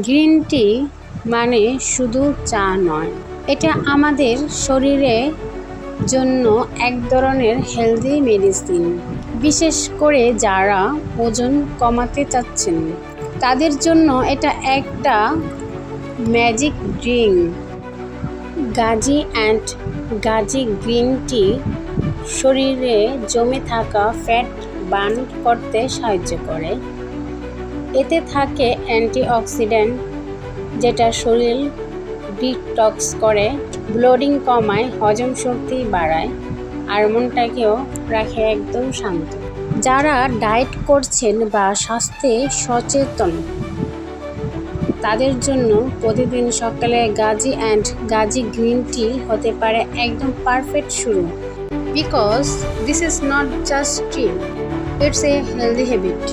Green tea মানে শুধু চা নয়, এটা আমাদের শরীরের জন্য এক ধরনের হেলদি মেডিসিন। বিশেষ করে যারা ওজন কমাতে চাচ্ছেন তাদের জন্য এটা একটা magic drink. Gazi and Gazi green tea শরীরে জমে থাকা ফ্যাট বার্ন করতে সাহায্য করে। এতে থাকে অ্যান্টিঅক্সিডেন্ট, যেটা শরীর ডিটক্স করে, ব্লিডিং কমায়, হজম শক্তি বাড়ায় আর মনটাকেও রাখে একদম শান্ত। যারা ডায়েট করছেন বা স্বাস্থ্যে সচেতন তাদের জন্য প্রতিদিন সকালে Gazi and Gazi green tea হতে পারে একদম পারফেক্ট শুরু। Because this is not just T, it's a healthy habit.